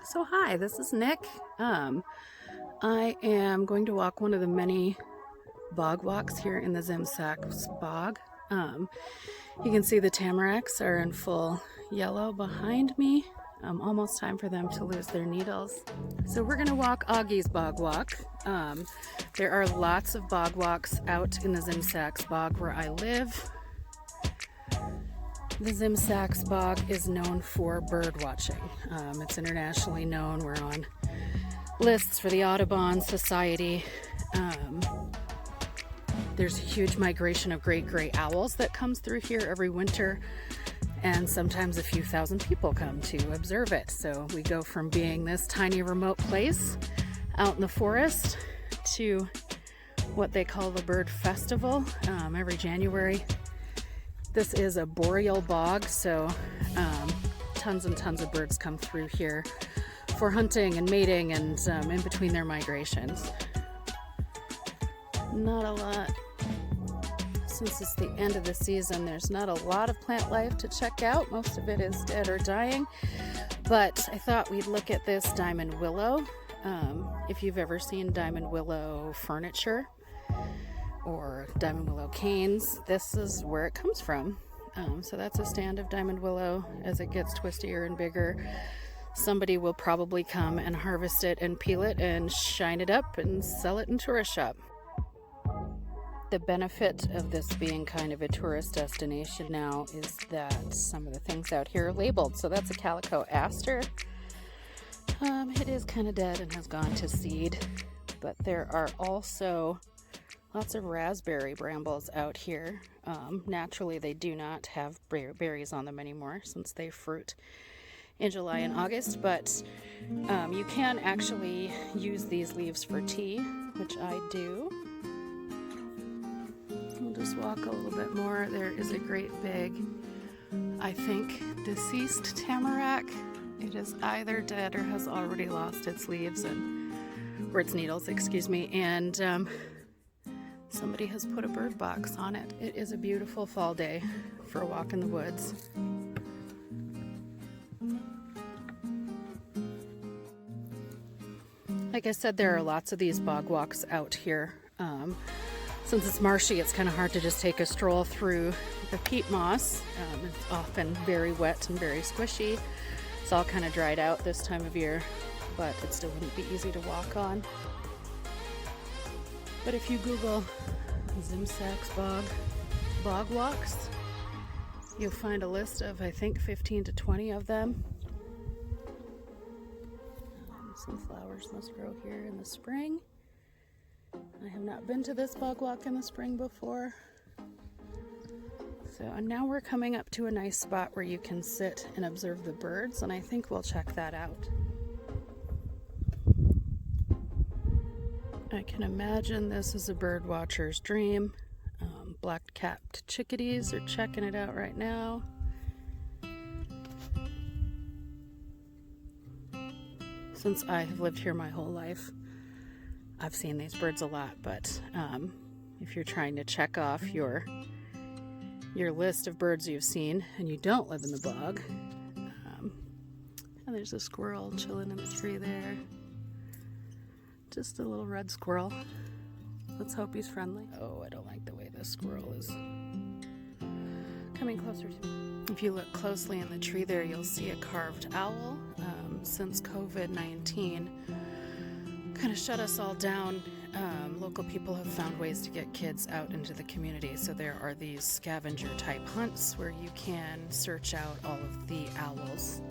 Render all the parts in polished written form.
So hi, this is Nick. I am going to walk one of the many bog walks here in the Zimsax bog. You can see the tamaracks are in full yellow behind me. Almost time for them to lose their needles. So we're going to walk Auggie's bog walk. There are lots of bog walks out in the Zimsax bog where I live. The Zimsax bog is known for bird watching. It's internationally known. We're on lists for the Audubon Society. There's a huge migration of great gray owls that comes through here every winter, and sometimes a few thousand people come to observe it. So we go from being this tiny remote place out in the forest to what they call the Bird Festival every January. This is a boreal bog, so tons and tons of birds come through here for hunting and mating and in between their migrations. Not a lot. Since it's the end of the season, there's not a lot of plant life to check out. Most of it is dead or dying. But I thought we'd look at this diamond willow. If you've ever seen diamond willow furniture or diamond willow canes, this is where it comes from. So that's a stand of diamond willow. As it gets twistier and bigger, somebody will probably come and harvest it and peel it and shine it up and sell it in tourist shop. The benefit of this being kind of a tourist destination now is that some of the things out here are labeled. So that's a calico aster. It is kind of dead and has gone to seed, but there are also lots of raspberry brambles out here. Naturally, they do not have berries on them anymore since they fruit in July and August, but you can actually use these leaves for tea, which I do. We'll just walk a little bit more. There is a great big, I think, deceased tamarack. It is either dead or has already lost its leaves or its needles, excuse me, and somebody has put a bird box on it. It is a beautiful fall day for a walk in the woods. Like I said, there are lots of these bog walks out here. Since it's marshy, it's kind of hard to just take a stroll through the peat moss. It's often very wet and very squishy. It's all kind of dried out this time of year, but it still wouldn't be easy to walk on. But if you Google Zimsax bog walks, you'll find a list of, I think, 15 to 20 of them. Some flowers must grow here in the spring. I have not been to this bog walk in the spring before. So, and now we're coming up to a nice spot where you can sit and observe the birds, and I think we'll check that out. I can imagine this is a bird watcher's dream. Black-capped chickadees are checking it out right now. Since I have lived here my whole life, I've seen these birds a lot, but if you're trying to check off your list of birds you've seen and you don't live in the bog, and there's a squirrel chilling in the tree there. Just a little red squirrel. Let's hope he's friendly. Oh, I don't like the way this squirrel is coming closer to me. If you look closely in the tree there, you'll see a carved owl. Since COVID-19 kind of shut us all down, local people have found ways to get kids out into the community. So there are these scavenger type hunts where you can search out all of the owls.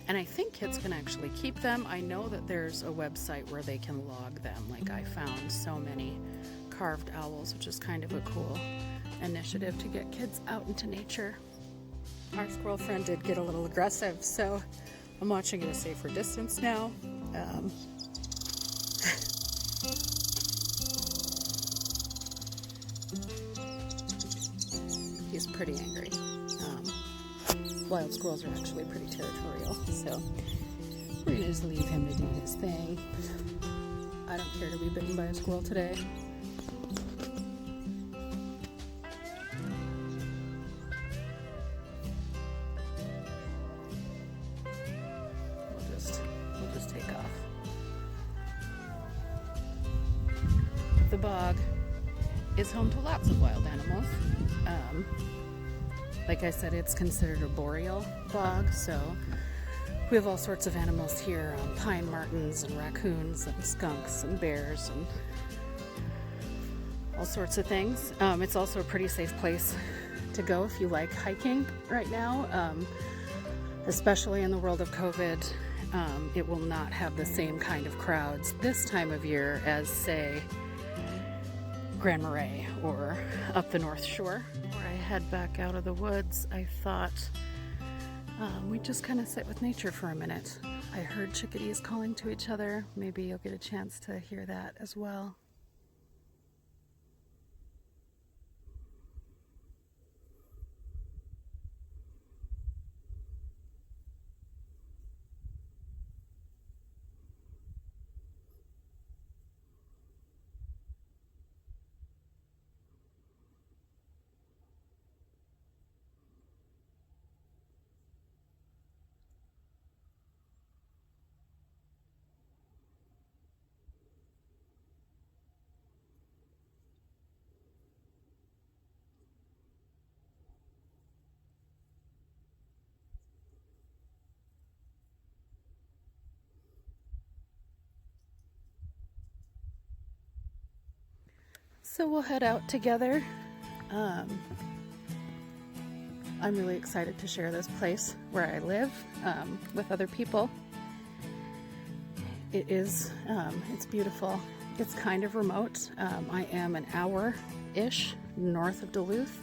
And I think kids can actually keep them. I know that there's a website where they can log them. Like, I found so many carved owls, which is kind of a cool initiative to get kids out into nature. Our squirrel friend did get a little aggressive, so I'm watching at a safer distance now. He's pretty angry. Wild squirrels are actually pretty territorial, so we're gonna just leave him to do his thing. I don't care to be bitten by a squirrel today. the bog is home to lots of wild animals. Like I said, it's considered a boreal bog, so we have all sorts of animals here, pine martens and raccoons and skunks and bears and all sorts of things. It's also a pretty safe place to go if you like hiking right now, especially in the world of COVID. It will not have the same kind of crowds this time of year as, say, Grand Marais or up the North Shore. Before I head back out of the woods, I thought we'd just kind of sit with nature for a minute. I heard chickadees calling to each other. Maybe you'll get a chance to hear that as well. So we'll head out together. I'm really excited to share this place where I live with other people. It's beautiful. It's kind of remote. I am an hour-ish north of Duluth,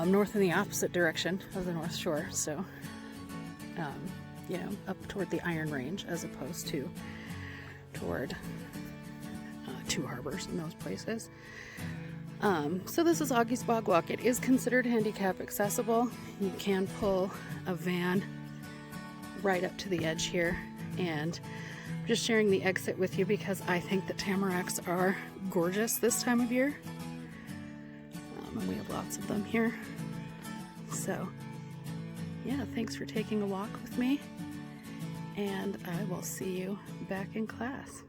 north in the opposite direction of the North Shore, so up toward the Iron Range as opposed to toward Two Harbors and those places. So this is Augie's Bog Walk. It is considered handicap accessible. You can pull a van right up to the edge here, and I'm just sharing the exit with you because I think that tamaracks are gorgeous this time of year, and we have lots of them here. So yeah, thanks for taking a walk with me, and I will see you back in class.